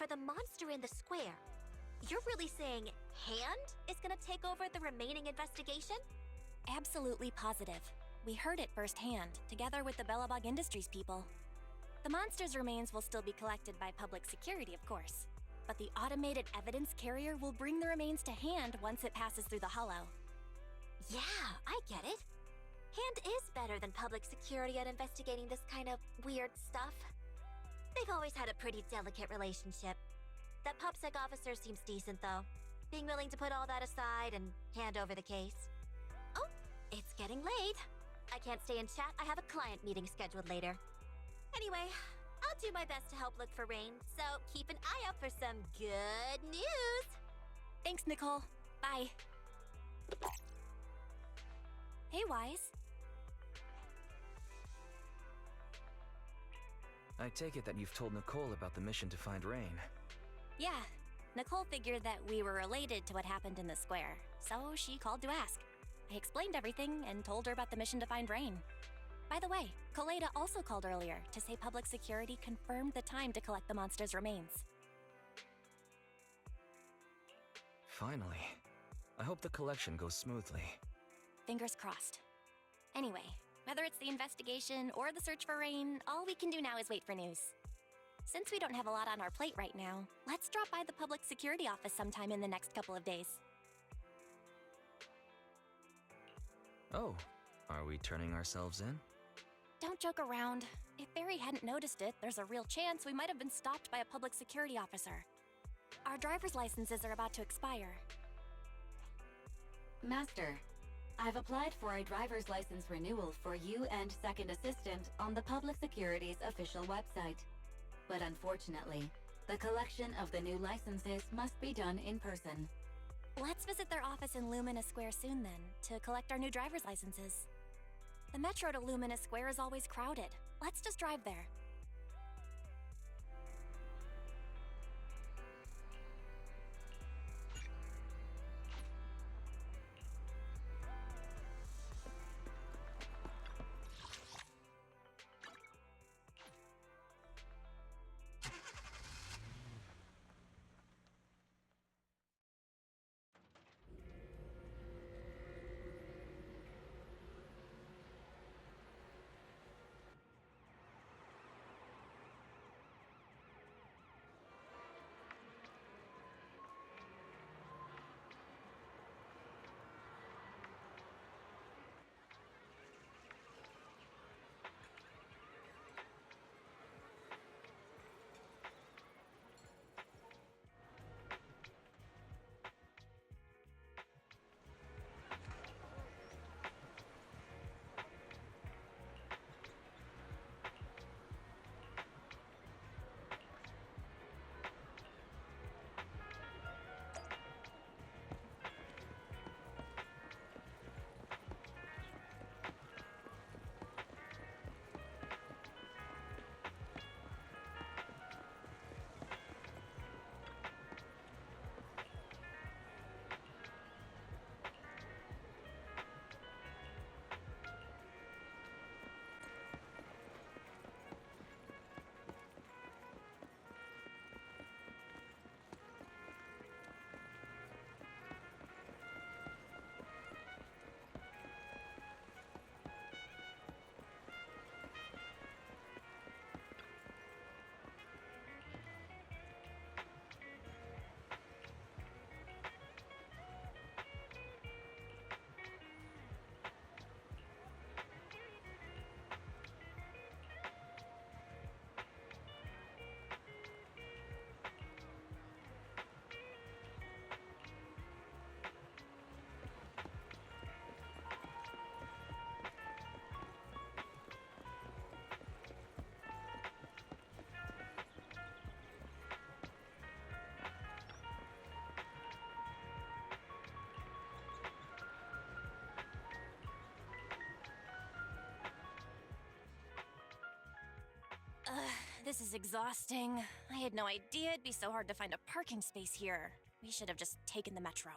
for the monster in the square, you're really saying Hand is gonna take over the remaining investigation? Absolutely positive. We heard it firsthand, together with the Bellabog Industries people. The monster's remains will still be collected by public security, of course. But the automated evidence carrier will bring the remains to Hand once it passes through the hollow. Yeah, I get it. Hand is better than public security at investigating this kind of weird stuff. They've always had a pretty delicate relationship. That PopSec officer seems decent, though, being willing to put all that aside and hand over the case. Oh, it's getting late. I can't stay in chat. I have a client meeting scheduled later. Anyway, I'll do my best to help look for Rain, so keep an eye out for some good news. Thanks, Nicole. Bye. Hey, Wise. I take it that you've told Nicole about the mission to find Rain. Yeah, Nicole figured that we were related to what happened in the square, so she called to ask. I explained everything and told her about the mission to find Rain. By the way, Koleda also called earlier to say public security confirmed the time to collect the monster's remains. Finally. I hope the collection goes smoothly. Fingers crossed. Anyway, whether it's the investigation or the search for Rain, all we can do now is wait for news. Since we don't have a lot on our plate right now, let's drop by the public security office sometime in the next couple of days. Oh, are we turning ourselves in? Don't joke around. If Barry hadn't noticed it, there's a real chance we might have been stopped by a public security officer. Our driver's licenses are about to expire. Master, I've applied for a driver's license renewal for you and second assistant on the Public Security's official website. But unfortunately, the collection of the new licenses must be done in person. Let's visit their office in Lumina Square soon then, to collect our new driver's licenses. The metro to Lumina Square is always crowded. Let's just drive there. This is exhausting. I had no idea it'd be so hard to find a parking space here. We should have just taken the metro.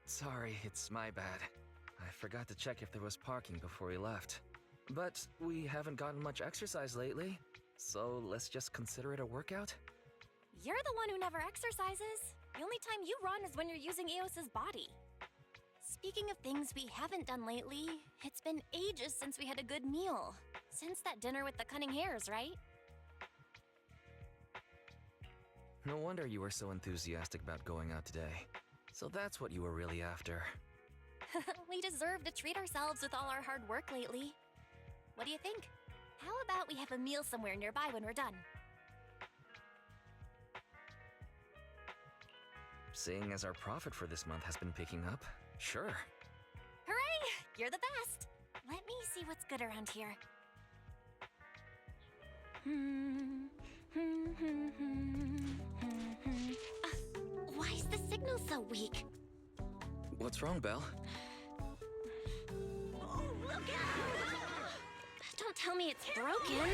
Sorry, it's my bad. I forgot to check if there was parking before we left. But we haven't gotten much exercise lately, So let's just consider it a workout? You're the one who never exercises. The only time you run is when you're using Eos's body. Speaking of things we haven't done lately, it's been ages since we had a good meal. Since that dinner with the cunning hares, right? No wonder you were so enthusiastic about going out today. So that's what you were really after. We deserve to treat ourselves with all our hard work lately. What do you think? How about we have a meal somewhere nearby when we're done? Seeing as our profit for this month has been picking up, sure. Hooray! You're the best! Let me see what's good around here. Why is the signal so weak? What's wrong, Belle? Oh, look out! Don't tell me it's broken.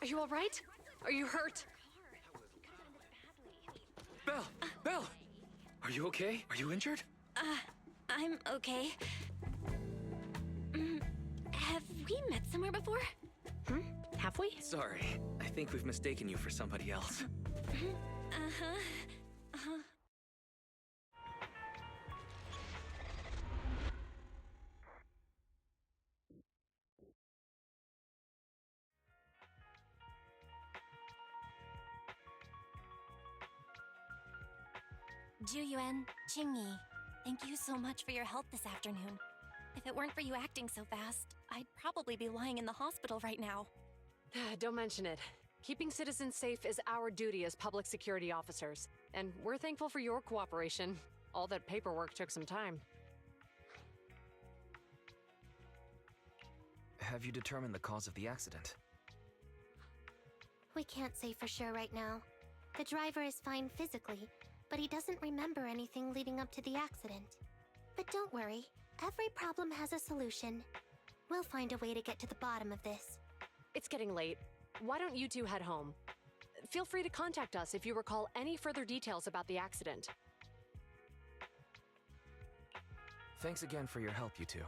Are you all right? Are you hurt? Belle! Belle! Are you okay? Are you injured? I'm okay. Have we met somewhere before? Have we? Sorry, I think we've mistaken you for somebody else. Juyuan, Qingyi, thank you so much for your help this afternoon. If it weren't for you acting so fast, I'd probably be lying in the hospital right now. Don't mention it. Keeping citizens safe is our duty as public security officers, and we're thankful for your cooperation. All that paperwork took some time. Have you determined the cause of the accident? We can't say for sure right now. The driver is fine physically, but he doesn't remember anything leading up to the accident. But don't worry, every problem has a solution. We'll find a way to get to the bottom of this. It's getting late. Why don't you two head home? Feel free to contact us if you recall any further details about the accident. Thanks again for your help, you two.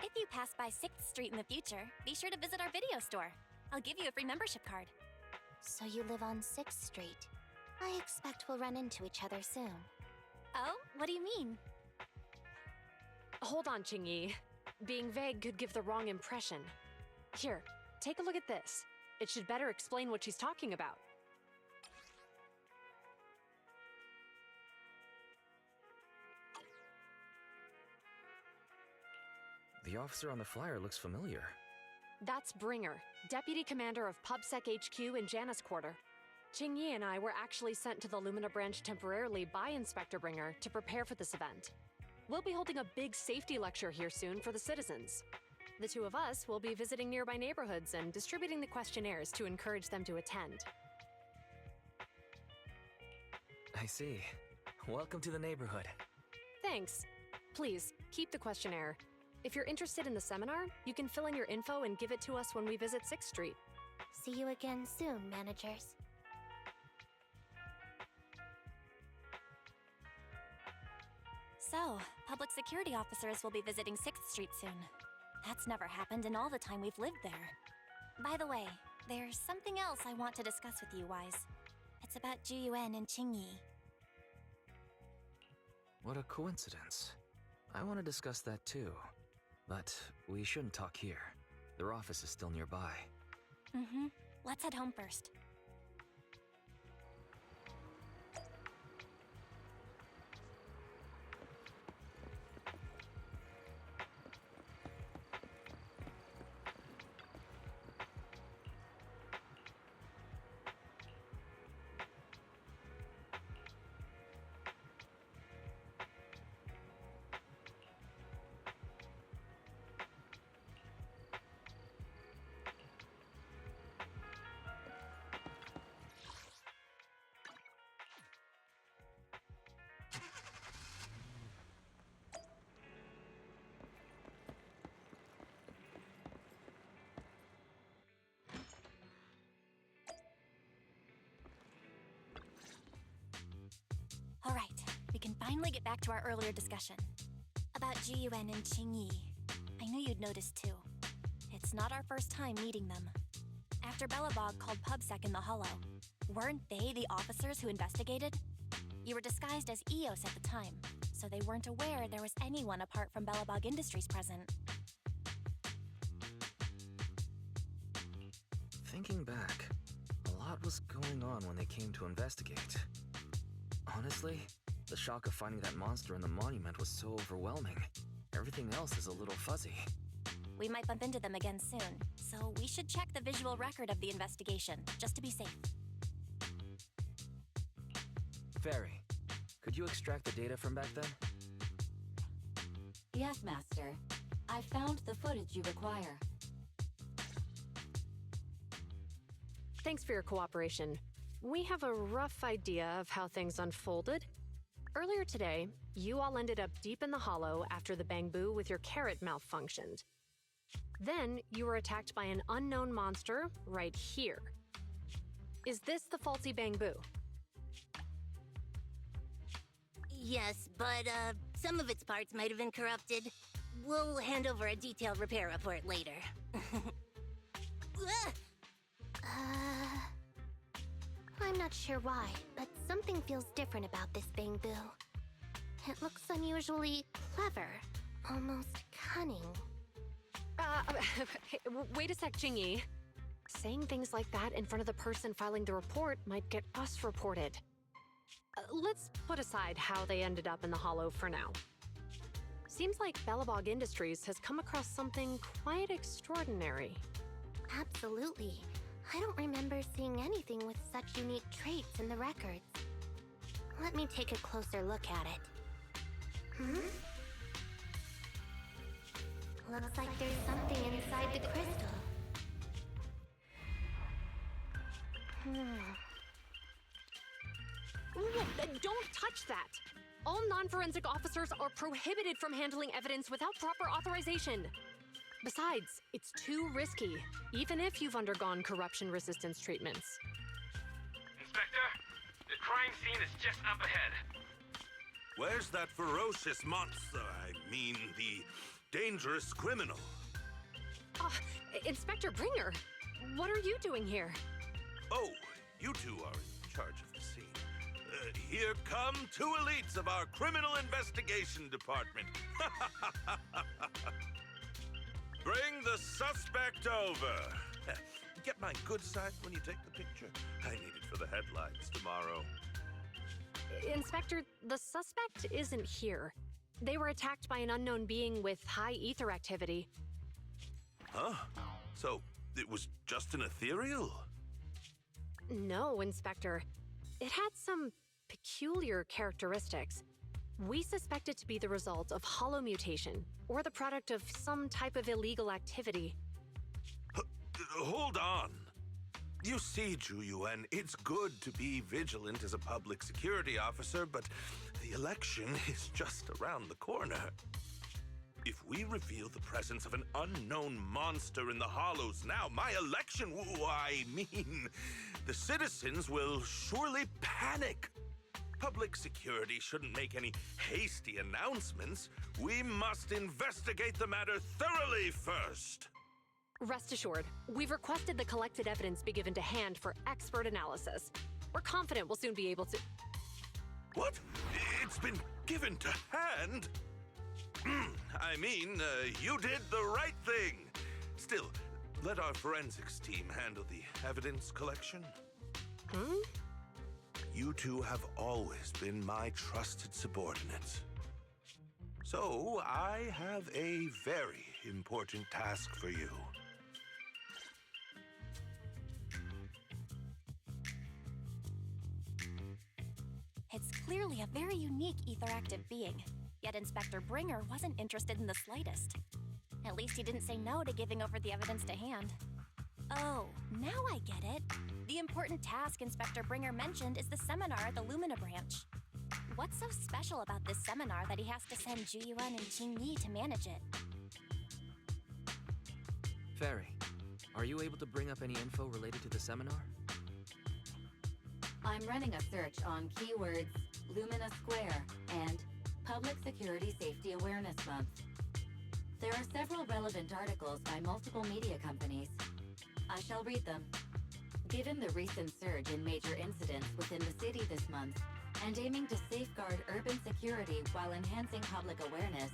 If you pass by 6th Street in the future, be sure to visit our video store. I'll give you a free membership card. So you live on 6th Street. I expect we'll run into each other soon. Oh, what do you mean? Hold on, Qingyi. Being vague could give the wrong impression. Here, take a look at this. It should better explain what she's talking about. The officer on the flyer looks familiar. That's Bringer, Deputy Commander of PubSec HQ in Janus Quarter. Qingyi and I were actually sent to the Lumina branch temporarily by Inspector Bringer to prepare for this event. We'll be holding a big safety lecture here soon for the citizens. The two of us will be visiting nearby neighborhoods and distributing the questionnaires to encourage them to attend. I see. Welcome to the neighborhood. Thanks. Please, keep the questionnaire. If you're interested in the seminar, you can fill in your info and give it to us when we visit 6th Street. See you again soon, managers. So, public security officers will be visiting 6th Street soon. That's never happened in all the time we've lived there. By the way, there's something else I want to discuss with you, Wise. It's about Juyuan and Qingyi. What a coincidence. I want to discuss that too. But we shouldn't talk here. Their office is still nearby. Let's head home first. All right, we can finally get back to our earlier discussion. About Juyuan and Qingyi. I knew you'd noticed too. It's not our first time meeting them. After Belobog called PubSec in the Hollow, weren't they the officers who investigated? You were disguised as EOS at the time, so they weren't aware there was anyone apart from Belobog Industries present. Thinking back, a lot was going on when they came to investigate. Honestly, the shock of finding that monster in the monument was so overwhelming. Everything else is a little fuzzy. We might bump into them again soon, so we should check the visual record of the investigation, just to be safe. Fairy, could you extract the data from back then? Yes, Master. I found the footage you require. Thanks for your cooperation. We have a rough idea of how things unfolded. Earlier today, you all ended up deep in the hollow after the bamboo with your carrot malfunctioned. Then, you were attacked by an unknown monster right here. Is this the faulty bamboo? Yes, but some of its parts might have been corrupted. We'll hand over a detailed repair report later. I'm not sure why, but something feels different about this bamboo. It looks unusually clever, almost cunning. Hey, wait a sec, Jingyi. Saying things like that in front of the person filing the report might get us reported. Let's put aside how they ended up in the hollow for now. Seems like Belobog Industries has come across something quite extraordinary. Absolutely. I don't remember seeing anything with such unique traits in the records. Let me take a closer look at it. Looks like there's something inside the crystal. Don't touch that! All non-forensic officers are prohibited from handling evidence without proper authorization. Besides, it's too risky, even if you've undergone corruption resistance treatments. Inspector, the crime scene is just up ahead. Where's that ferocious monster? I mean, the dangerous criminal. Inspector Bringer, what are you doing here? Oh, you two are in charge of the scene. Here come two elites of our criminal investigation department. Bring the suspect over. Get my good side when you take the picture. I need it for the headlines tomorrow. Inspector, the suspect isn't here. They were attacked by an unknown being with high ether activity. Huh? So, it was just an ethereal? No, Inspector. It had some peculiar characteristics. We suspect it to be the result of hollow mutation, or the product of some type of illegal activity. Hold on. You see, Juyuan, it's good to be vigilant as a public security officer, but the election is just around the corner. If we reveal the presence of an unknown monster in the Hollows now, my election, the citizens will surely panic. Public security shouldn't make any hasty announcements. We must investigate the matter thoroughly first. Rest assured, we've requested the collected evidence be given to hand for expert analysis. We're confident we'll soon be able to... What? It's been given to hand? I mean, you did the right thing. Still, let our forensics team handle the evidence collection. You two have always been my trusted subordinates. So, I have a very important task for you. It's clearly a very unique etheractive being, yet Inspector Bringer wasn't interested in the slightest. At least he didn't say no to giving over the evidence to hand. Oh, now I get it. The important task Inspector Bringer mentioned is the seminar at the Lumina branch. What's so special about this seminar that he has to send Juyuan and Qingyi to manage it? Fairy, are you able to bring up any info related to the seminar? I'm running a search on keywords Lumina Square and Public Security Safety Awareness Month. There are several relevant articles by multiple media companies. I shall read them. Given the recent surge in major incidents within the city this month, and aiming to safeguard urban security while enhancing public awareness,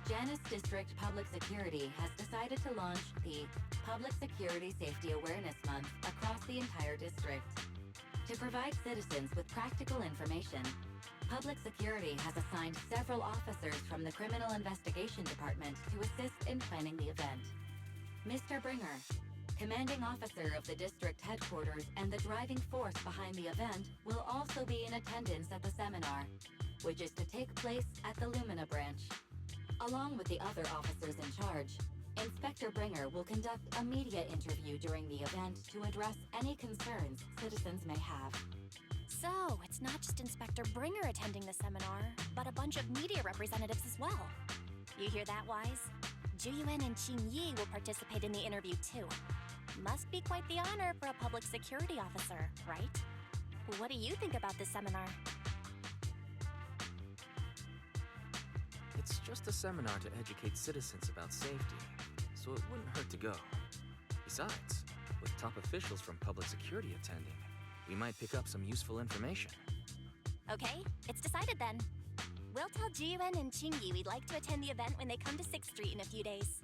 Janus District Public Security has decided to launch the Public Security Safety Awareness Month across the entire district. To provide citizens with practical information, Public Security has assigned several officers from the Criminal Investigation Department to assist in planning the event. Mr. Bringer, commanding officer of the district headquarters and the driving force behind the event, will also be in attendance at the seminar, which is to take place at the Lumina branch. Along with the other officers in charge, Inspector Bringer will conduct a media interview during the event to address any concerns citizens may have. So, it's not just Inspector Bringer attending the seminar, but a bunch of media representatives as well. You hear that, Wise? Juyuan and Qingyi will participate in the interview too. Must be quite the honor for a public security officer, right? What do you think about this seminar? It's just a seminar to educate citizens about safety, so it wouldn't hurt to go. Besides, with top officials from public security attending, we might pick up some useful information. Okay, it's decided then. We'll tell Jiyuan and Qingyi we'd like to attend the event when they come to 6th Street in a few days.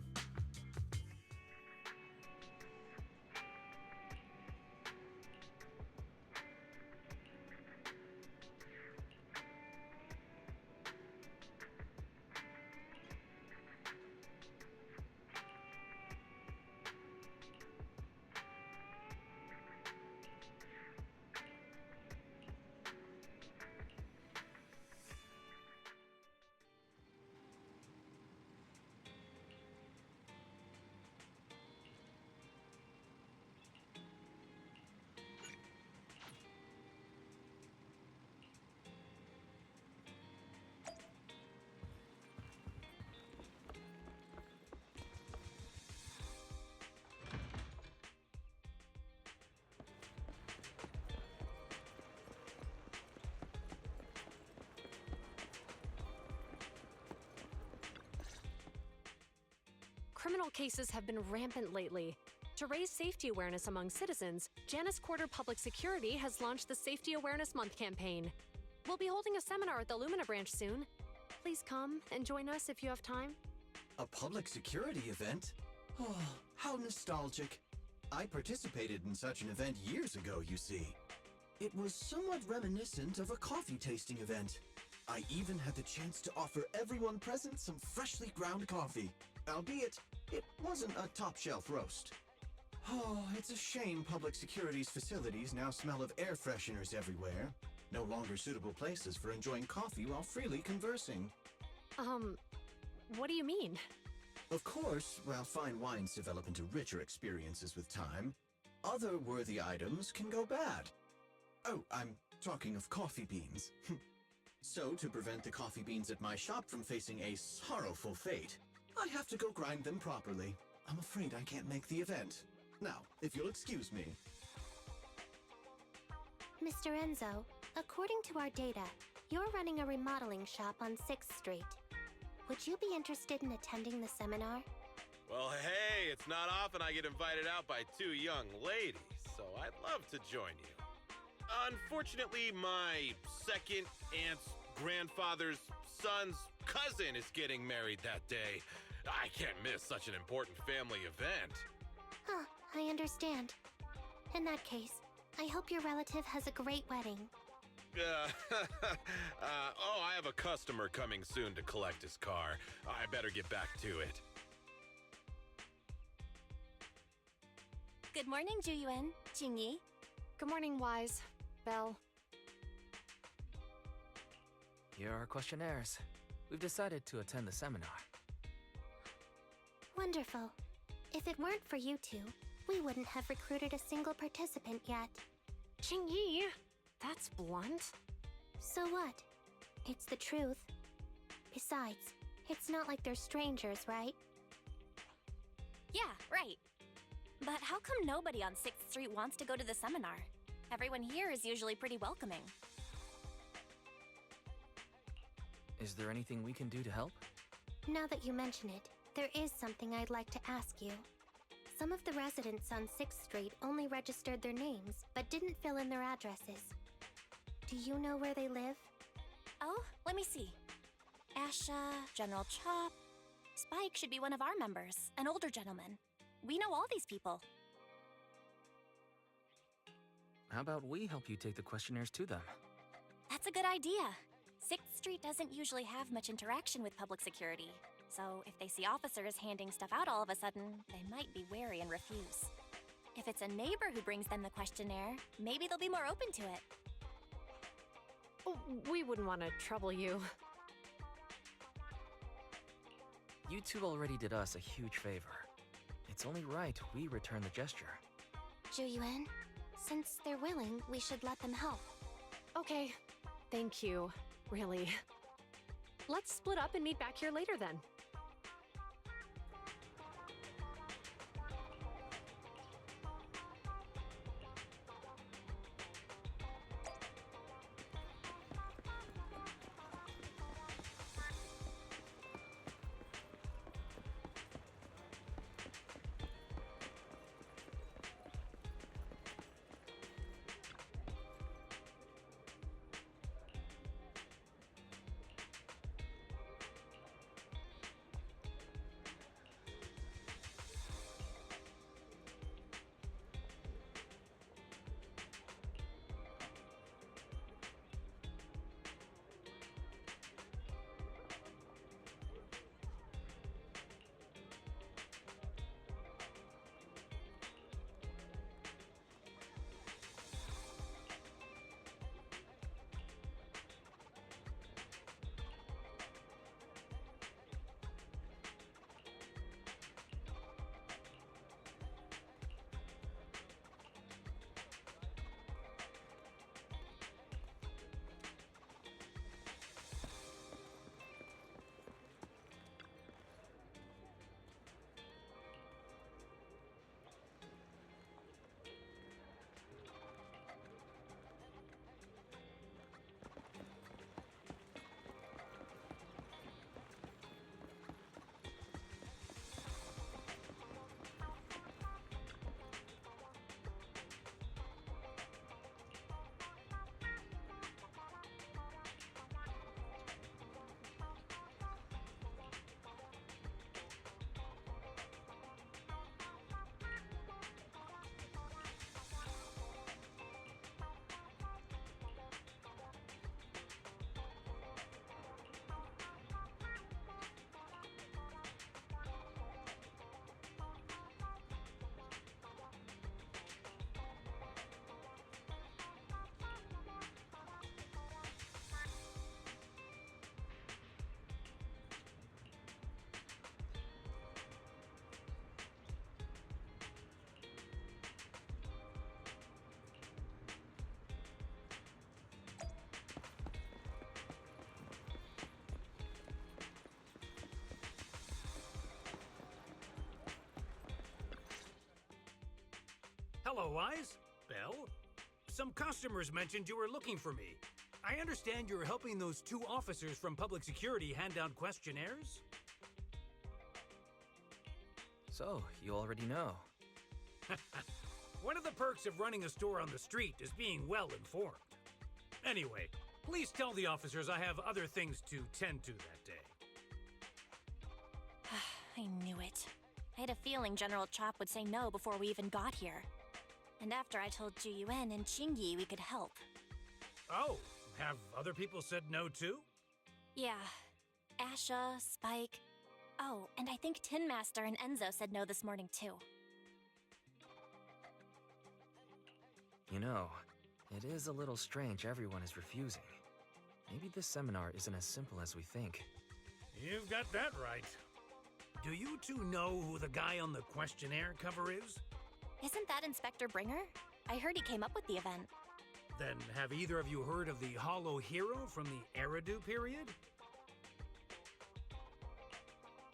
Criminal cases have been rampant lately. To raise safety awareness among citizens, Janus Quarter Public Security has launched the Safety Awareness Month campaign. We'll be holding a seminar at the Lumina branch soon. Please come and join us if you have time. A public security event? Oh, how nostalgic. I participated in such an event years ago, you see. It was somewhat reminiscent of a coffee tasting event. I even had the chance to offer everyone present some freshly ground coffee, albeit it wasn't a top-shelf roast. Oh, it's a shame public security's facilities now smell of air fresheners everywhere. No longer suitable places for enjoying coffee while freely conversing. What do you mean? Of course, while fine wines develop into richer experiences with time, other worthy items can go bad. Oh, I'm talking of coffee beans. So, to prevent the coffee beans at my shop from facing a sorrowful fate, I have to go grind them properly. I'm afraid I can't make the event. Now, if you'll excuse me. Mr. Enzo, according to our data, you're running a remodeling shop on 6th Street. Would you be interested in attending the seminar? Well, hey, it's not often I get invited out by two young ladies, so I'd love to join you. Unfortunately, my second aunt's grandfather's son's cousin is getting married that day. I can't miss such an important family event. Huh, I understand. In that case, I hope your relative has a great wedding. Oh, I have a customer coming soon to collect his car. I better get back to it. Good morning, Juyuan, Qingyi. Good morning, Wise. Belle. Here are our questionnaires. We've decided to attend the seminar. Wonderful. If it weren't for you two, we wouldn't have recruited a single participant yet. Qingyi, that's blunt. So what? It's the truth. Besides, it's not like they're strangers, right? Yeah, right. But how come nobody on 6th Street wants to go to the seminar? Everyone here is usually pretty welcoming. Is there anything we can do to help? Now that you mention it, there is something I'd like to ask you. Some of the residents on 6th Street only registered their names, but didn't fill in their addresses. Do you know where they live? Oh, let me see. Asha, General Chop. Spike should be one of our members, an older gentleman. We know all these people. How about we help you take the questionnaires to them? That's a good idea. 6th Street doesn't usually have much interaction with public security, so if they see officers handing stuff out all of a sudden, they might be wary and refuse. If it's a neighbor who brings them the questionnaire, maybe they'll be more open to it. Oh, we wouldn't want to trouble you. You two already did us a huge favor. It's only right we return the gesture. Zhu since they're willing, we should let them help. Okay, thank you, really. Let's split up and meet back here later then. Hello, Wise. Belle? Some customers mentioned you were looking for me. I understand you're helping those 2 officers from public security hand out questionnaires? So, you already know. One of the perks of running a store on the street is being well informed. Anyway, please tell the officers I have other things to tend to that day. I knew it. I had a feeling General Chop would say no before we even got here. And after I told Zhu Yuan and Qingyi we could help. Oh, have other people said no too? Yeah. Asha, Spike. Oh, and I think Tin Master and Enzo said no this morning too. You know, it is a little strange everyone is refusing. Maybe this seminar isn't as simple as we think. You've got that right. Do you two know who the guy on the questionnaire cover is? Isn't that Inspector Bringer? I heard he came up with the event. Then have either of you heard of the Hollow Hero from the Eridu period?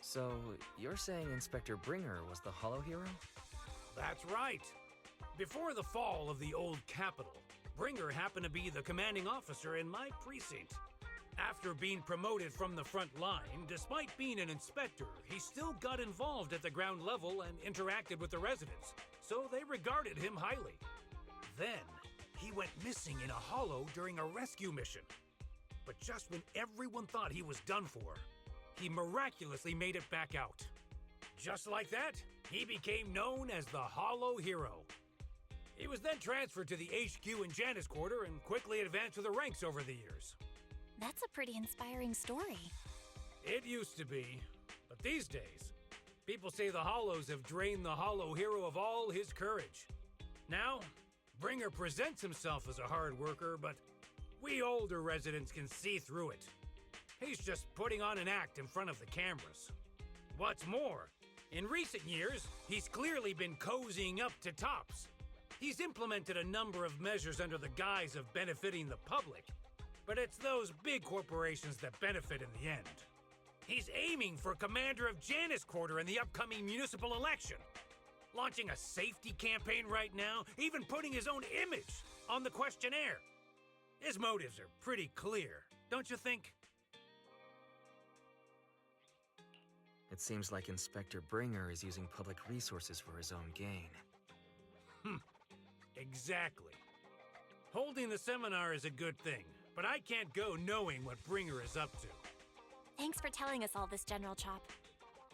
So, you're saying Inspector Bringer was the Hollow Hero? That's right. Before the fall of the old capital, Bringer happened to be the commanding officer in my precinct. After being promoted from the front line, despite being an inspector, he still got involved at the ground level and interacted with the residents, so they regarded him highly. Then, he went missing in a hollow during a rescue mission. But just when everyone thought he was done for, he miraculously made it back out. Just like that, he became known as the Hollow Hero. He was then transferred to the HQ in Janus Quarter and quickly advanced through the ranks over the years. That's a pretty inspiring story. It used to be, but these days, people say the Hollows have drained the Hollow Hero of all his courage. Now, Bringer presents himself as a hard worker, but we older residents can see through it. He's just putting on an act in front of the cameras. What's more, in recent years, he's clearly been cozying up to Tops. He's implemented a number of measures under the guise of benefiting the public, but it's those big corporations that benefit in the end. He's aiming for commander of Janus Quarter in the upcoming municipal election, launching a safety campaign right now, even putting his own image on the questionnaire. His motives are pretty clear, don't you think? It seems like Inspector Bringer is using public resources for his own gain. Exactly. Holding the seminar is a good thing, but I can't go knowing what Bringer is up to. Thanks for telling us all this, General Chop.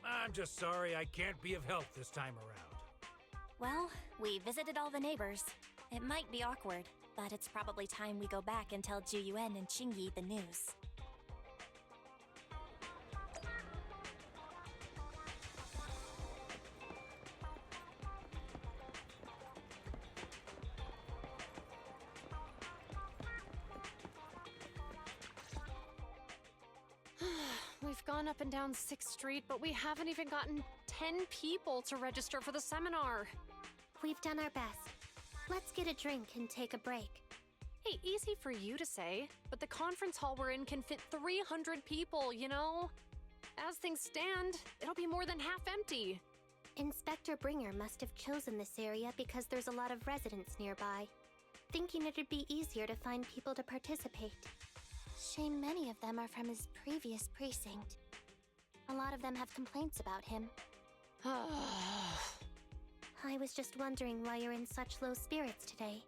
I'm just sorry I can't be of help this time around. Well, we visited all the neighbors. It might be awkward, but it's probably time we go back and tell Juyuan and Qingyi the news. We've gone up and down 6th Street, but we haven't even gotten 10 people to register for the seminar. We've done our best. Let's get a drink and take a break. Hey, easy for you to say, but the conference hall we're in can fit 300 people, you know? As things stand, it'll be more than half empty. Inspector Bringer must have chosen this area because there's a lot of residents nearby, thinking it'd be easier to find people to participate. Shame many of them are from his previous precinct. A lot of them have complaints about him. I was just wondering why you're in such low spirits today,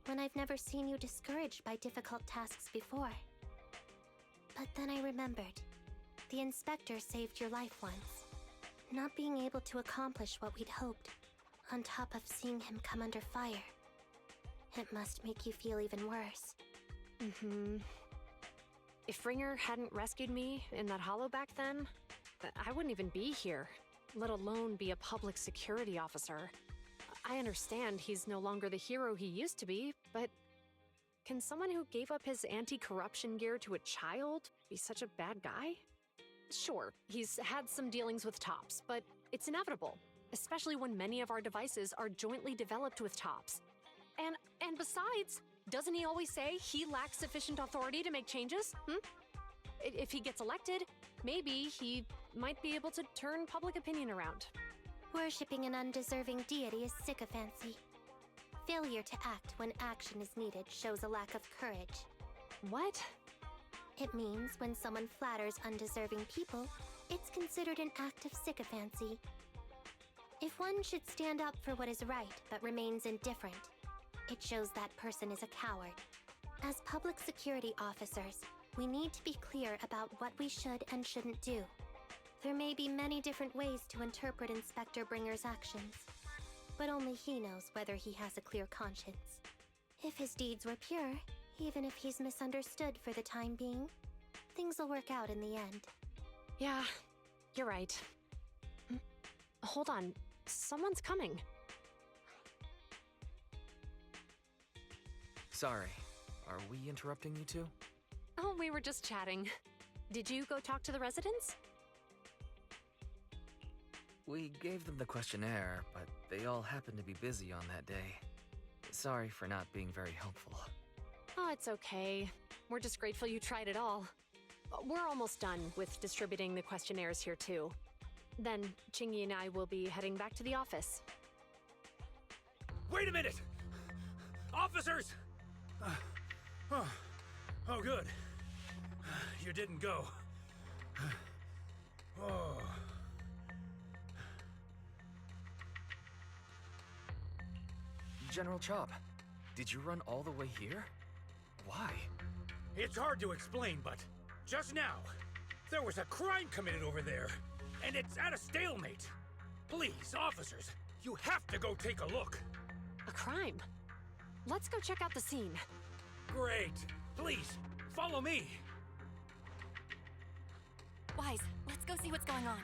when I've never seen you discouraged by difficult tasks before. But then I remembered. The inspector saved your life once. Not being able to accomplish what we'd hoped, on top of seeing him come under fire. It must make you feel even worse. If Bringer hadn't rescued me in that hollow back then, I wouldn't even be here, let alone be a public security officer. I understand he's no longer the hero he used to be, but can someone who gave up his anti-corruption gear to a child be such a bad guy? Sure, he's had some dealings with Tops, but it's inevitable, especially when many of our devices are jointly developed with Tops. And besides, doesn't he always say he lacks sufficient authority to make changes? If he gets elected, maybe he might be able to turn public opinion around. Worshipping an undeserving deity is sycophancy. Failure to act when action is needed shows a lack of courage. What? It means when someone flatters undeserving people, it's considered an act of sycophancy. If one should stand up for what is right but remains indifferent, it shows that person is a coward. As public security officers, we need to be clear about what we should and shouldn't do. There may be many different ways to interpret Inspector Bringer's actions, but only he knows whether he has a clear conscience. If his deeds were pure, even if he's misunderstood for the time being, things will work out in the end. Yeah, you're right. Hold on, someone's coming. Sorry, are we interrupting you two? Oh, we were just chatting. Did you go talk to the residents? We gave them the questionnaire, but they all happened to be busy on that day. Sorry for not being very helpful. Oh, it's okay. We're just grateful you tried it all. We're almost done with distributing the questionnaires here, too. Then, Qingyi and I will be heading back to the office. Wait a minute! Officers! Oh, good. you didn't go. Oh. General Chop, did you run all the way here? Why? It's hard to explain, but just now, there was a crime committed over there, and it's at a stalemate. Please, officers, you have to go take a look. A crime? Let's go check out the scene. Great. Please, follow me. Wise, let's go see what's going on.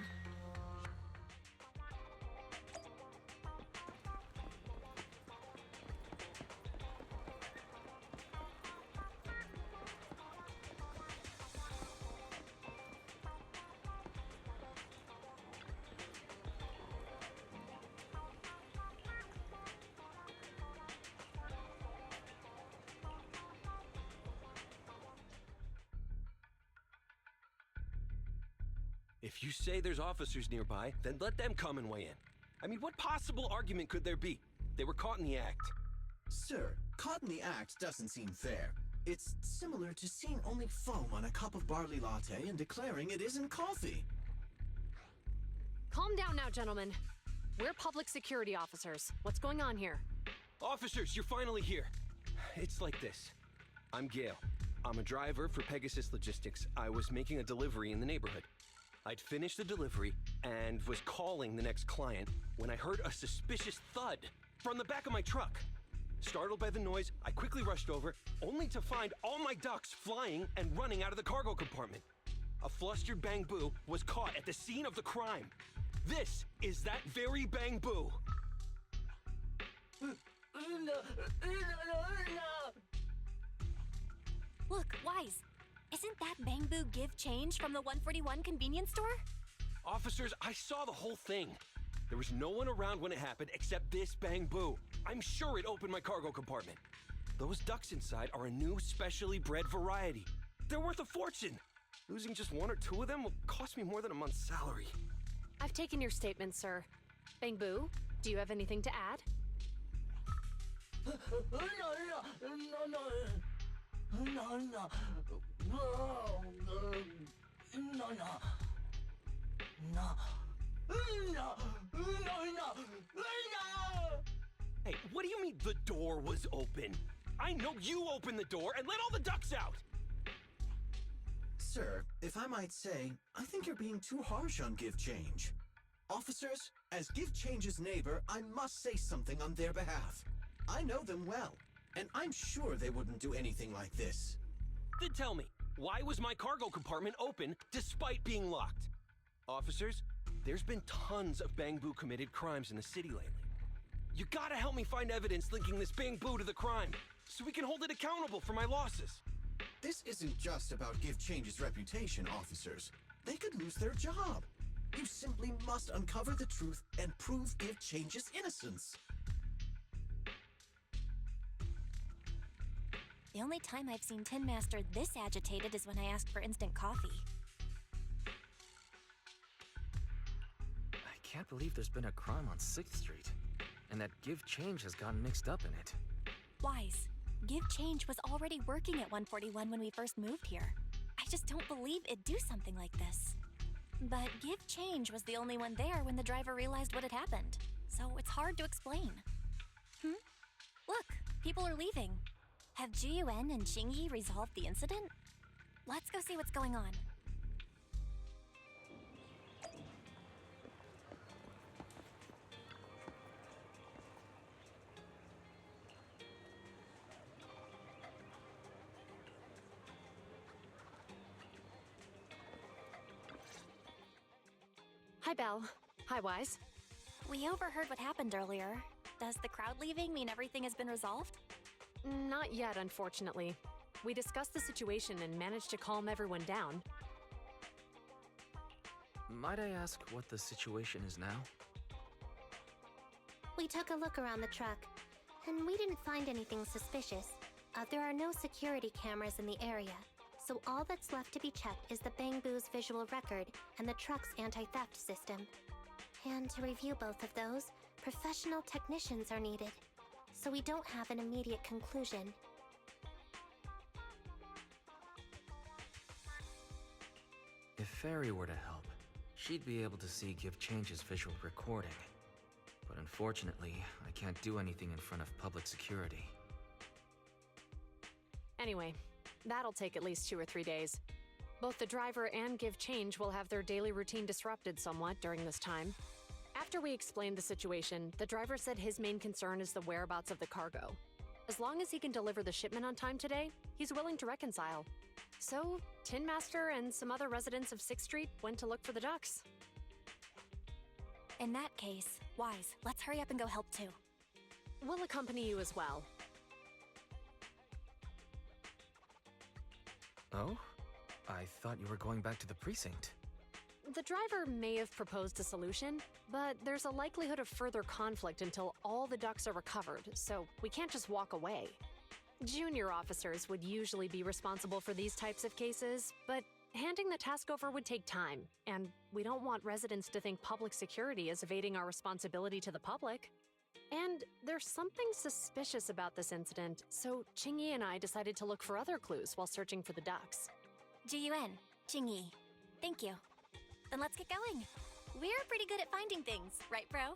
If you say there's officers nearby, then let them come and weigh in. I mean, what possible argument could there be? They were caught in the act. Sir, caught in the act doesn't seem fair. It's similar to seeing only foam on a cup of barley latte and declaring it isn't coffee. Calm down now, gentlemen. We're public security officers. What's going on here? Officers, you're finally here. It's like this. I'm Gale. I'm a driver for Pegasus Logistics. I was making a delivery in the neighborhood. I'd finished the delivery and was calling the next client when I heard a suspicious thud from the back of my truck. Startled by the noise, I quickly rushed over, only to find all my ducks flying and running out of the cargo compartment. A flustered Bang Boo was caught at the scene of the crime. This is that very Bang Boo. Look, Wise. Isn't that Bang Boo give change from the 141 convenience store? Officers, I saw the whole thing. There was no one around when it happened except this Bang Boo. I'm sure it opened my cargo compartment. Those ducks inside are a new specially bred variety. They're worth a fortune. Losing just one or two of them will cost me more than a month's salary. I've taken your statement, sir. Bang Boo, do you have anything to add? Hey, what do you mean the door was open? I know you opened the door and let all the ducks out! Sir, if I might say, I think you're being too harsh on Give Change. Officers, as Give Change's neighbor, I must say something on their behalf. I know them well, and I'm sure they wouldn't do anything like this. Then tell me, why was my cargo compartment open despite being locked? Officers, there's been tons of Bang Boo committed crimes in the city lately. You gotta help me find evidence linking this Bang Boo to the crime, so we can hold it accountable for my losses. This isn't just about Give Change's reputation, officers. They could lose their job. You simply must uncover the truth and prove Give Change's innocence. The only time I've seen Tin Master this agitated is when I asked for instant coffee. I can't believe there's been a crime on 6th Street, and that Give Change has gotten mixed up in it. Wise, Give Change was already working at 141 when we first moved here. I just don't believe it'd do something like this. But Give Change was the only one there when the driver realized what had happened, so it's hard to explain. Look, people are leaving. Have Jiyuan and Qingyi resolved the incident? Let's go see what's going on. Hi, Belle. Hi, Wise. We overheard what happened earlier. Does the crowd leaving mean everything has been resolved? Not yet, unfortunately. We discussed the situation and managed to calm everyone down. Might I ask what the situation is now? We took a look around the truck, and we didn't find anything suspicious. There are no security cameras in the area, so all that's left to be checked is the Bang Boo's visual record and the truck's anti-theft system. And to review both of those, professional technicians are needed, so we don't have an immediate conclusion. Fairy were to help, she'd be able to see Give Change's visual recording. But unfortunately, I can't do anything in front of public security. Anyway, that'll take at least 2 or 3 days. Both the driver and Give Change will have their daily routine disrupted somewhat during this time. After we explained the situation, the driver said his main concern is the whereabouts of the cargo. As long as he can deliver the shipment on time today, he's willing to reconcile. So, Tin Master and some other residents of 6th Street went to look for the ducks. In that case, Wise, let's hurry up and go help too. We'll accompany you as well. Oh? I thought you were going back to the precinct. The driver may have proposed a solution, but there's a likelihood of further conflict until all the ducks are recovered, so we can't just walk away. Junior officers would usually be responsible for these types of cases, but handing the task over would take time, and we don't want residents to think public security is evading our responsibility to the public. And there's something suspicious about this incident, so Qingyi and I decided to look for other clues while searching for the ducks. G-U-N, Qingyi. Thank you. Then let's get going. We're pretty good at finding things, right, bro?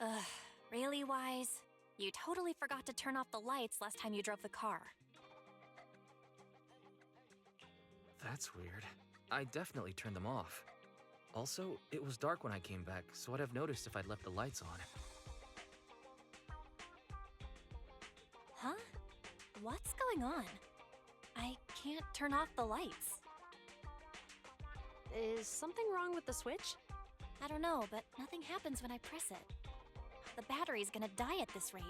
Ugh, really, Wise? You totally forgot to turn off the lights last time you drove the car. That's weird. I definitely turned them off. Also, it was dark when I came back, so I'd have noticed if I'd left the lights on. Huh? What's going on? I can't turn off the lights. Is something wrong with the switch? I don't know, but nothing happens when I press it. The battery's gonna die at this rate.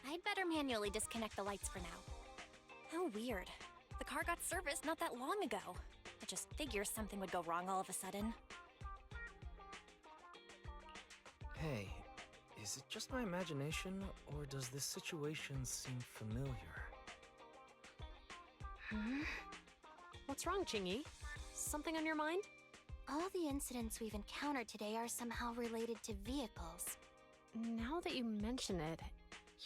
I'd better manually disconnect the lights for now. How weird. The car got serviced not that long ago. I just figure something would go wrong all of a sudden. Hey, is it just my imagination, or does this situation seem familiar? What's wrong, Qingyi? Something on your mind? All the incidents we've encountered today are somehow related to vehicles. Now that you mention it,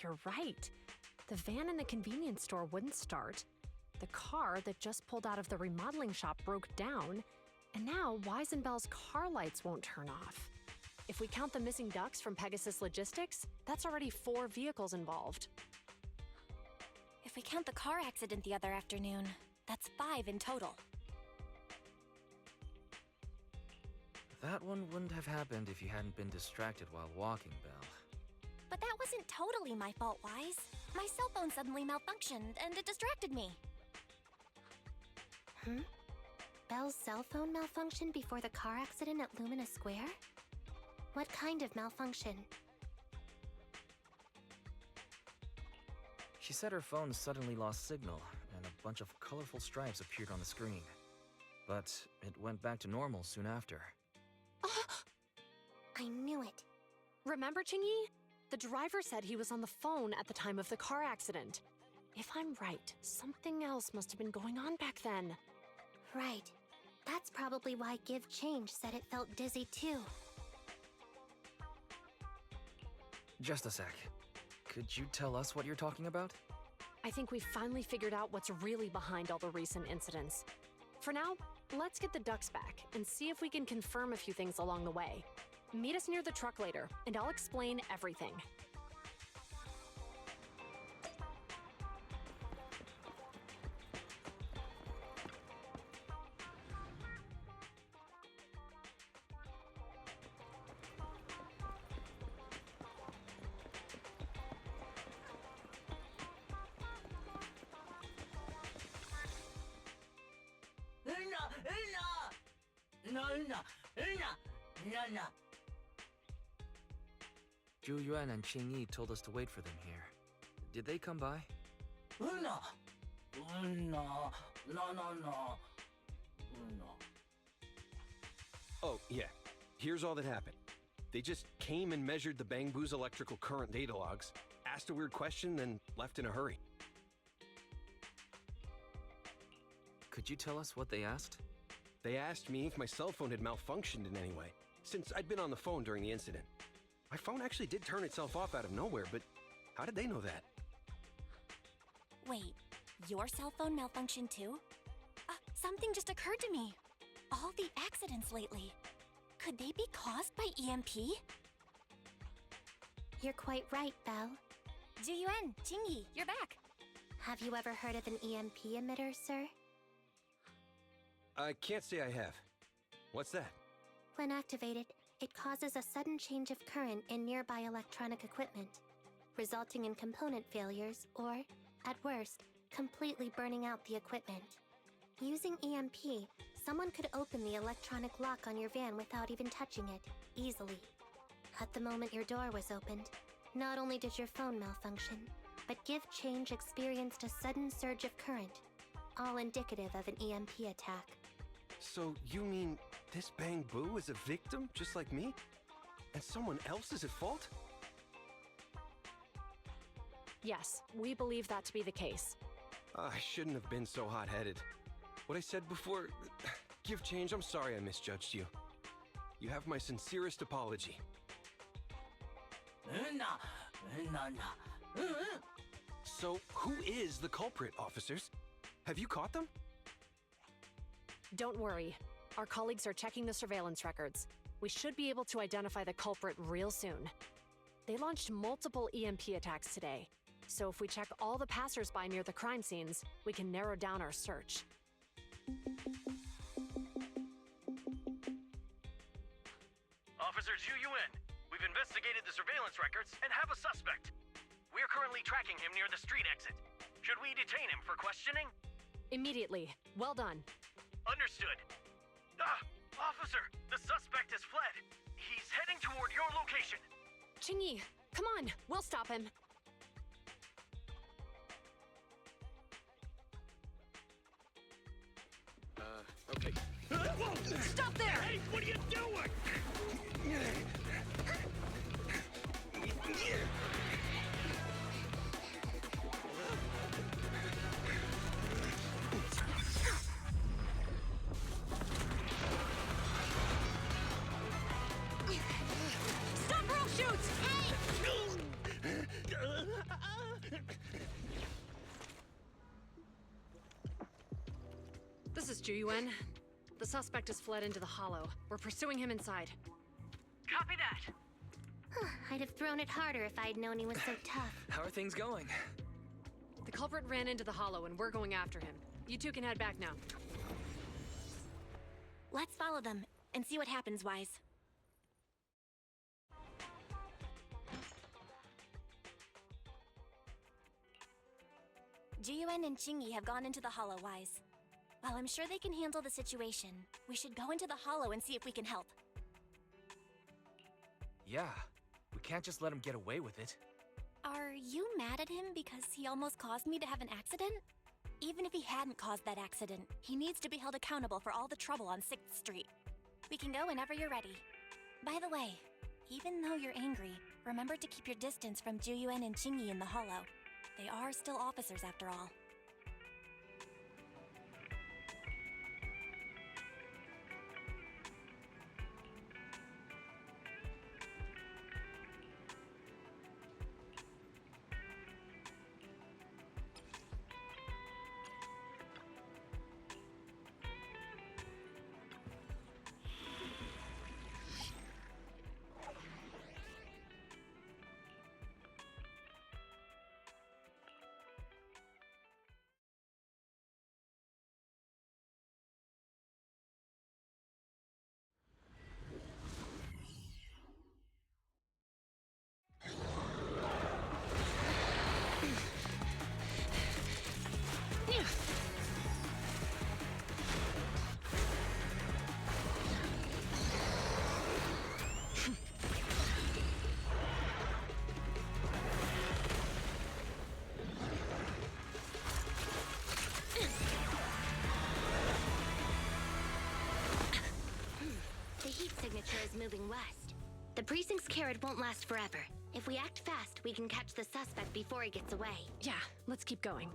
you're right. The van in the convenience store wouldn't start. The car that just pulled out of the remodeling shop broke down. And now Wise and Bell's car lights won't turn off. If we count the missing ducks from Pegasus Logistics, that's already 4 vehicles involved. If we count the car accident the other afternoon, that's 5 in total. That one wouldn't have happened if you hadn't been distracted while walking, Belle. But that wasn't totally my fault, Wise. My cell phone suddenly malfunctioned, and it distracted me. Belle's cell phone malfunctioned before the car accident at Lumina Square? What kind of malfunction? She said her phone suddenly lost signal, and a bunch of colorful stripes appeared on the screen. But it went back to normal soon after. I knew it. Remember, Qingyi? The driver said he was on the phone at the time of the car accident. If I'm right, something else must have been going on back then. Right. That's probably why Give Change said it felt dizzy too. Just a sec. Could you tell us what you're talking about? I think we finally figured out what's really behind all the recent incidents. For now, let's get the ducks back and see if we can confirm a few things along the way. Meet us near the truck later, and I'll explain everything. Zhu Yuan and Qingyi told us to wait for them here. Did they come by? Oh, yeah. Here's all that happened. They just came and measured the Bangbu's electrical current data logs, asked a weird question, then left in a hurry. Could you tell us what they asked? They asked me if my cell phone had malfunctioned in any way, since I'd been on the phone during the incident. My phone actually did turn itself off out of nowhere, but how did they know that? Wait, your cell phone malfunctioned too? Something just occurred to me. All the accidents lately, could they be caused by EMP? You're quite right, Belle. Zhuyuan, Qingyi, you're back. Have you ever heard of an EMP emitter, sir? I can't say I have. What's that? When activated, it causes a sudden change of current in nearby electronic equipment, resulting in component failures or, at worst, completely burning out the equipment. Using EMP, someone could open the electronic lock on your van without even touching it, easily. At the moment your door was opened, not only did your phone malfunction, but Give Change experienced a sudden surge of current, all indicative of an EMP attack. So you mean this Bangbu is a victim, just like me? And someone else is at fault? Yes, we believe that to be the case. I shouldn't have been so hot-headed. What I said before... Give Change, I'm sorry I misjudged you. You have my sincerest apology. So, who is the culprit, officers? Have you caught them? Don't worry. Our colleagues are checking the surveillance records. We should be able to identify the culprit real soon. They launched multiple EMP attacks today. So if we check all the passersby near the crime scenes, we can narrow down our search. Officer Zhu Yuan, we've investigated the surveillance records and have a suspect. We're currently tracking him near the street exit. Should we detain him for questioning? Immediately. Well done. Understood. Officer, the suspect has fled. He's heading toward your location. Qingyi, come on, we'll stop him. Okay. Stop there! Hey, what are you doing? Stop or I'll shoot! This is Zhu Yuan. The suspect has fled into the hollow. We're pursuing him inside. Copy that. I'd have thrown it harder if I'd known he was so tough. How are things going? The culprit ran into the hollow and we're going after him. You two can head back now. Let's follow them and see what happens, Wise. Jiyuan and Qingyi have gone into the hollow, Wise. While I'm sure they can handle the situation, we should go into the hollow and see if we can help. Yeah, we can't just let him get away with it. Are you mad at him because he almost caused me to have an accident? Even if he hadn't caused that accident, he needs to be held accountable for all the trouble on 6th Street. We can go whenever you're ready. By the way, even though you're angry, remember to keep your distance from Juyuan and Qingyi in the hollow. They are still officers after all. Signature is moving west. The precinct's carrot won't last forever. If we act fast, we can catch the suspect before he gets away. Yeah, let's keep going.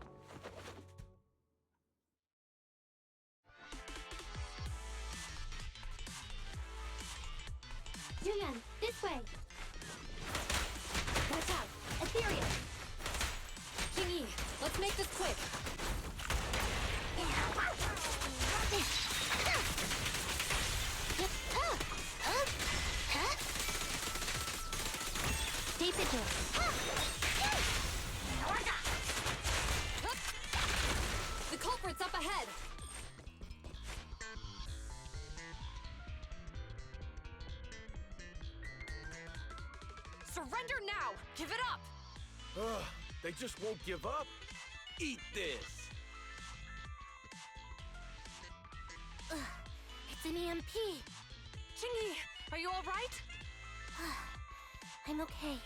Julian, this way! Watch out! Ethereal! Qingyi, let's make this quick! Stay vigilant. The culprit's up ahead! Surrender now! Give it up! Ugh, they just won't give up. Eat this. It's an EMP. Qingyi, are you all right? I'm okay.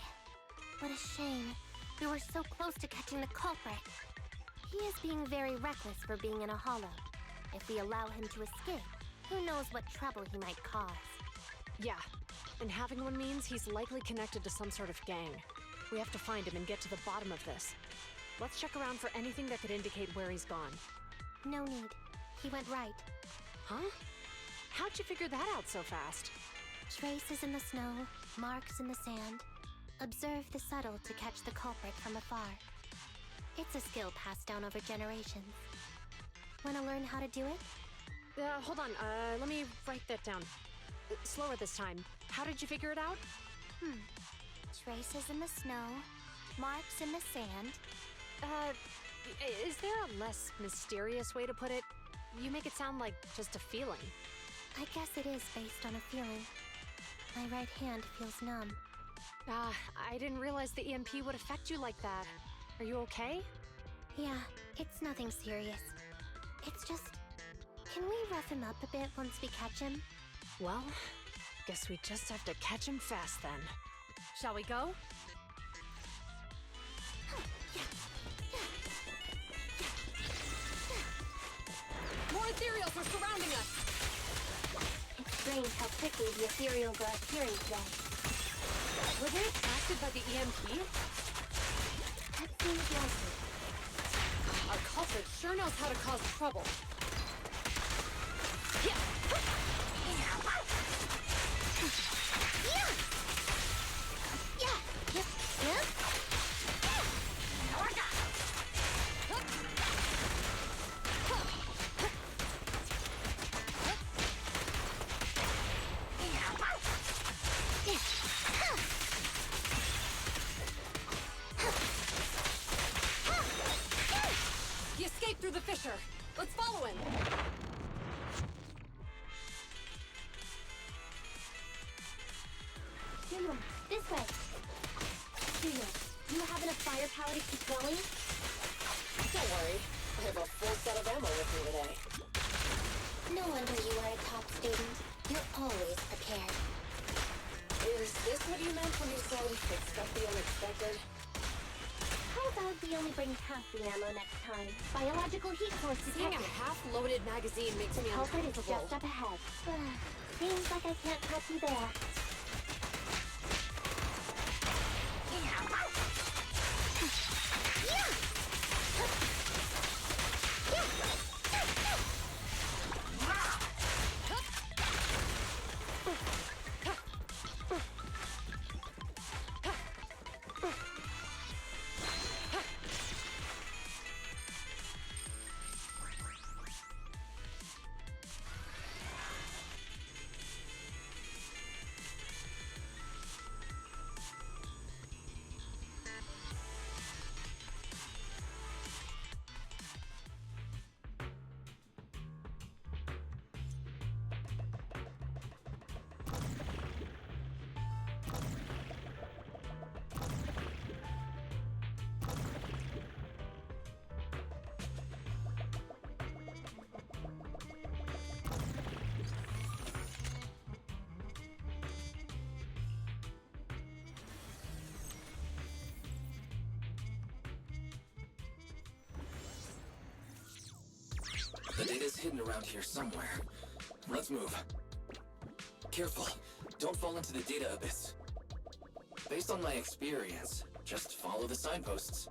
What a shame. We were so close to catching the culprit. He is being very reckless for being in a hollow. If we allow him to escape, who knows what trouble he might cause. Yeah, and having one means he's likely connected to some sort of gang. We have to find him and get to the bottom of this. Let's check around for anything that could indicate where he's gone. No need. He went right. Huh? How'd you figure that out so fast? Traces in the snow, marks in the sand. Observe the subtle to catch the culprit from afar. It's a skill passed down over generations. Want to learn how to do it? Hold on, let me write that down. Slower this time. How did you figure it out? traces in the snow, marks in the sand. Is there a less mysterious way to put it? You make it sound like just a feeling. I guess it is based on a feeling. My right hand feels numb. I didn't realize the EMP would affect you like that. Are you okay? Yeah, it's nothing serious. It's just... Can we rough him up a bit once we catch him? Well, guess we just have to catch him fast then. Shall we go? More ethereals are surrounding us! It's strange how quickly the ethereals are appearing today. Were they attracted by the EMP? That seems likely. Our culprit sure knows how to cause trouble. He escaped through the fissure. Let's follow him. Juno, this way. Juno, you have enough firepower to keep going? Don't worry. I have a full set of ammo with me today. No wonder you are a top student. You're always prepared. Is this what you meant when you said expect the unexpected? How about we only bring half the ammo next time? Biological heat source Seeing detected. a half-loaded magazine makes me Culprit is uncomfortable. just up ahead. Seems like I can't help you there. The data's hidden around here somewhere. Let's move. Careful. Don't fall into the data abyss. Based on my experience, just follow the signposts.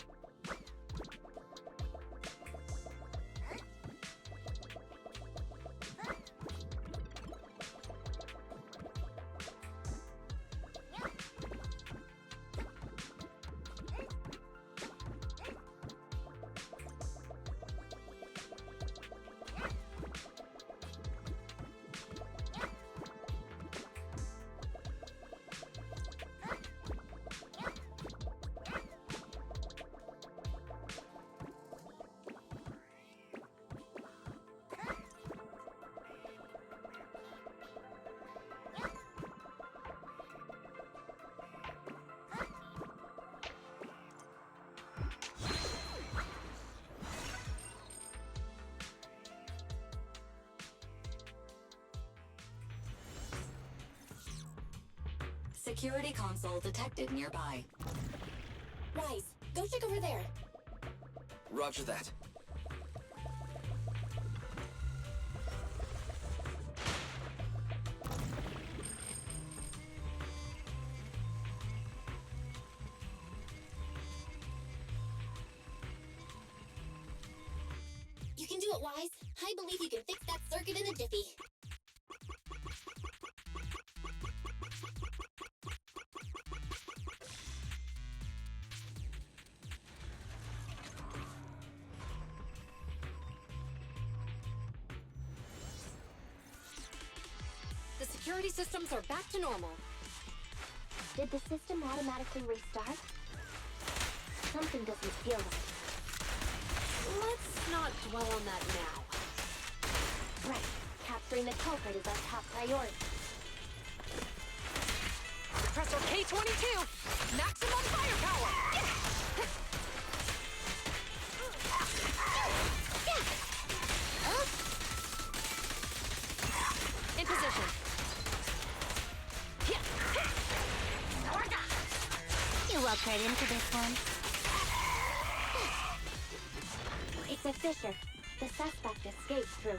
Security console detected nearby. Rise, go check over there. Roger that. You can do it, Wise. I believe you can fix that circuit in a jiffy. The security systems are back to normal. Did the system automatically restart? Something doesn't feel right. Let's not dwell on that now. Right. Capturing the culprit is our top priority. Suppressor K-22! Maximum firepower! In position. You walked right into this one. It's a fissure. The suspect escaped through it.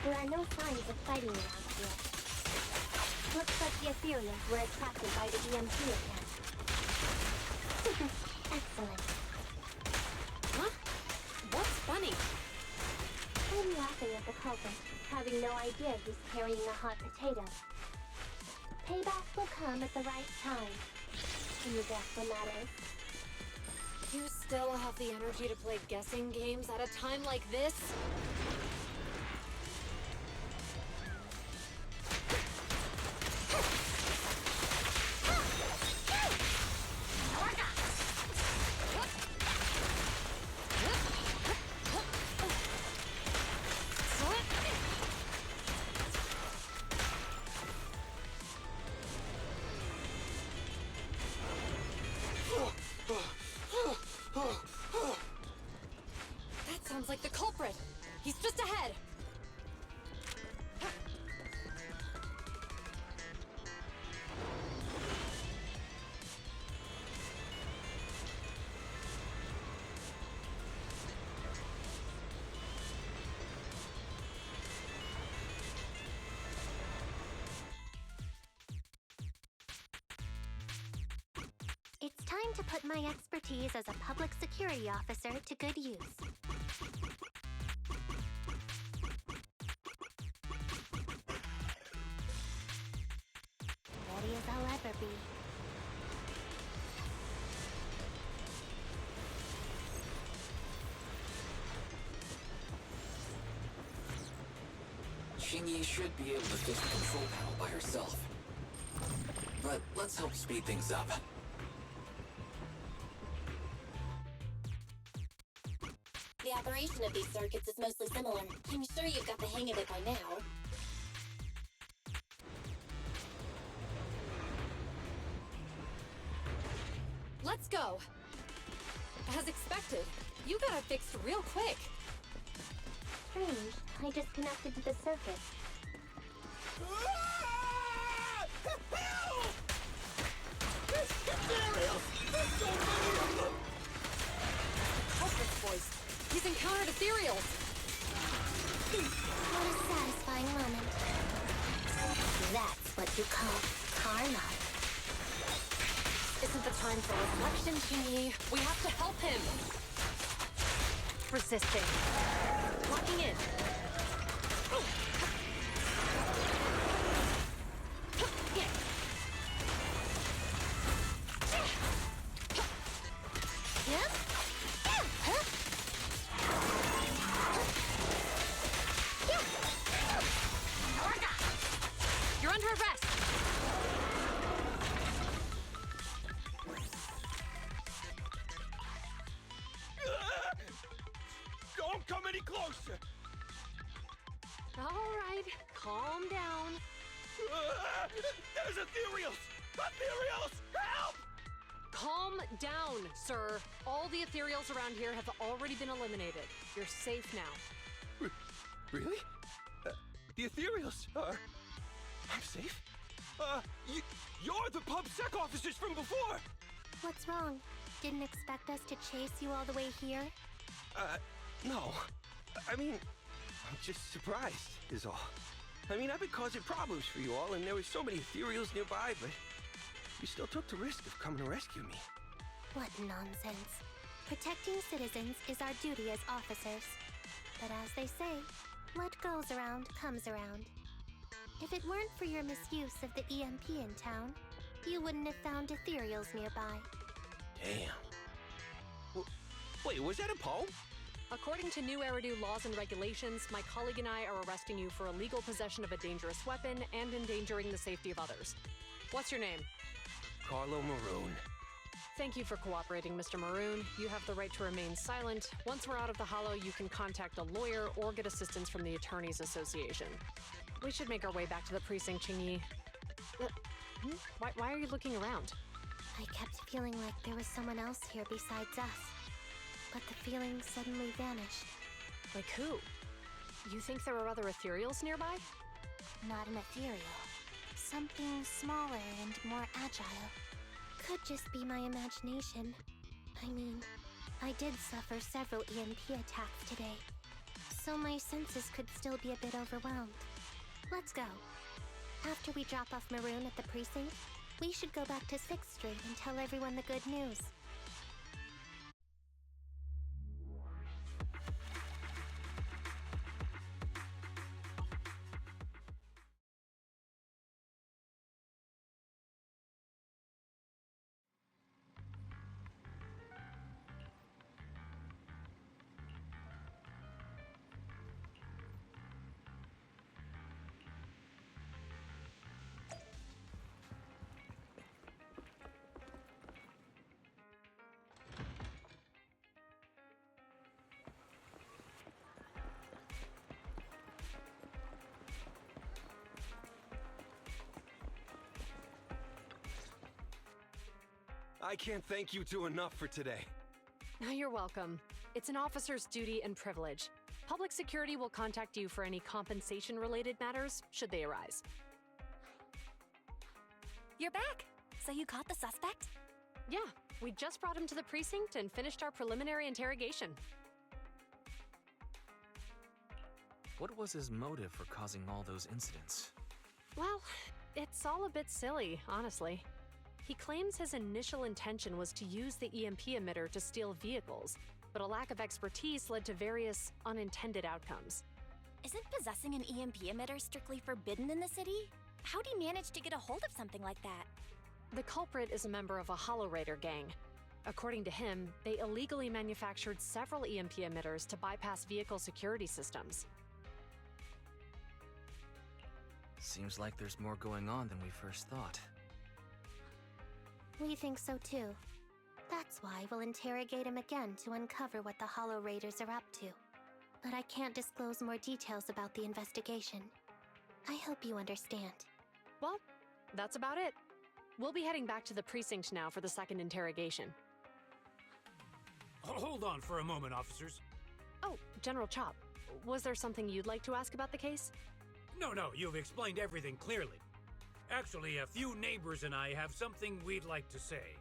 There are no signs of fighting around here. Looks like the ethereals were attracted by the EMP attack. Excellent. Huh? What's funny? I'm laughing at the culprit, having no idea he's carrying a hot potato. Payback will come at the right time. Can you guess when that is? You still have the energy to play guessing games at a time like this? That sounds like the culprit. He's just ahead. It's time to put my expertise as a public security officer to good use. Ready as I'll ever be. Xingyi should be able to fix the control panel by herself. But let's help speed things up. The operation of these circuits is mostly similar. I'm sure you've got the hang of it by now. Let's go. As expected, you got it fixed real quick. Strange, I just connected to the circuit. Culprit's voice. He's encountered ethereals. What a satisfying moment. That's what you call karma. Isn't the time for reflection, Xingyi? We have to help him. Resisting. Locking in. Yep. You're under arrest. Don't come any closer! All right, calm down. There's ethereals! Ethereals! Help! Calm down, sir. All the ethereals around here have already been eliminated. You're safe now. Really? The ethereals are... I'm safe? You're the PubSec officers from before! What's wrong? Didn't expect us to chase you all the way here? No. I mean, I'm just surprised, is all. I mean, I've been causing problems for you all, and there were so many ethereals nearby, but you still took the risk of coming to rescue me. What nonsense. Protecting citizens is our duty as officers. But as they say, what goes around comes around. If it weren't for your misuse of the EMP in town, you wouldn't have found ethereals nearby. Damn. Wait, was that a poem? According to new Eridu laws and regulations, my colleague and I are arresting you for illegal possession of a dangerous weapon and endangering the safety of others. What's your name? Carlo Maroon. Thank you for cooperating, Mr. Maroon. You have the right to remain silent. Once we're out of the hollow, you can contact a lawyer or get assistance from the Attorneys Association. We should make our way back to the precinct, Qingyi. Why are you looking around? I kept feeling like there was someone else here besides us. But the feeling suddenly vanished. Like who? You think there are other ethereals nearby? Not an ethereal. Something smaller and more agile. Could just be my imagination. I mean, I did suffer several EMP attacks today, so my senses could still be a bit overwhelmed. Let's go. After we drop off Maroon at the precinct, we should go back to 6th Street and tell everyone the good news. I can't thank you two enough for today. You're welcome. It's an officer's duty and privilege. Public security will contact you for any compensation-related matters, should they arise. You're back! So you caught the suspect? Yeah, we just brought him to the precinct and finished our preliminary interrogation. What was his motive for causing all those incidents? Well, it's all a bit silly, honestly. He claims his initial intention was to use the EMP emitter to steal vehicles, but a lack of expertise led to various unintended outcomes. Isn't possessing an EMP emitter strictly forbidden in the city? How'd he manage to get a hold of something like that? The culprit is a member of a Hollow Raider gang. According to him, they illegally manufactured several EMP emitters to bypass vehicle security systems. Seems like there's more going on than we first thought. We think so too. That's why we'll interrogate him again to uncover what the Hollow Raiders are up to. But I can't disclose more details about the investigation. I hope you understand. Well, that's about it. We'll be heading back to the precinct now for the second interrogation. Hold on for a moment, officers. Oh, General Chop, was there something you'd like to ask about the case? No, you've explained everything clearly. Actually, a few neighbors and I have something we'd like to say.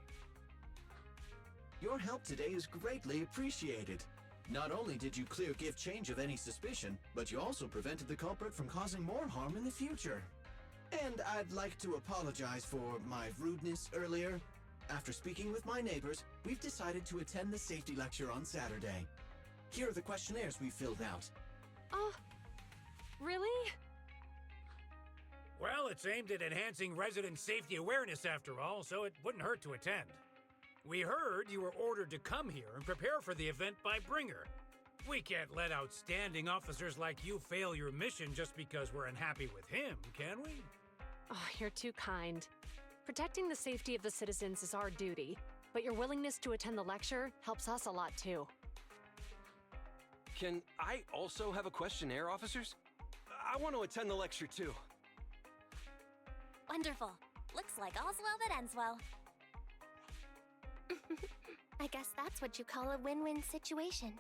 Your help today is greatly appreciated. Not only did you clear Give Change of any suspicion, but you also prevented the culprit from causing more harm in the future. And I'd like to apologize for my rudeness earlier. After speaking with my neighbors, we've decided to attend the safety lecture on Saturday. Here are the questionnaires we filled out. Really? Well, it's aimed at enhancing resident safety awareness after all, so it wouldn't hurt to attend. We heard you were ordered to come here and prepare for the event by Bringer. We can't let outstanding officers like you fail your mission just because we're unhappy with him, can we? Oh, you're too kind. Protecting the safety of the citizens is our duty, but your willingness to attend the lecture helps us a lot too. Can I also have a questionnaire, officers? I want to attend the lecture too. Wonderful. Looks like all's well that ends well. I guess that's what you call a win-win situation.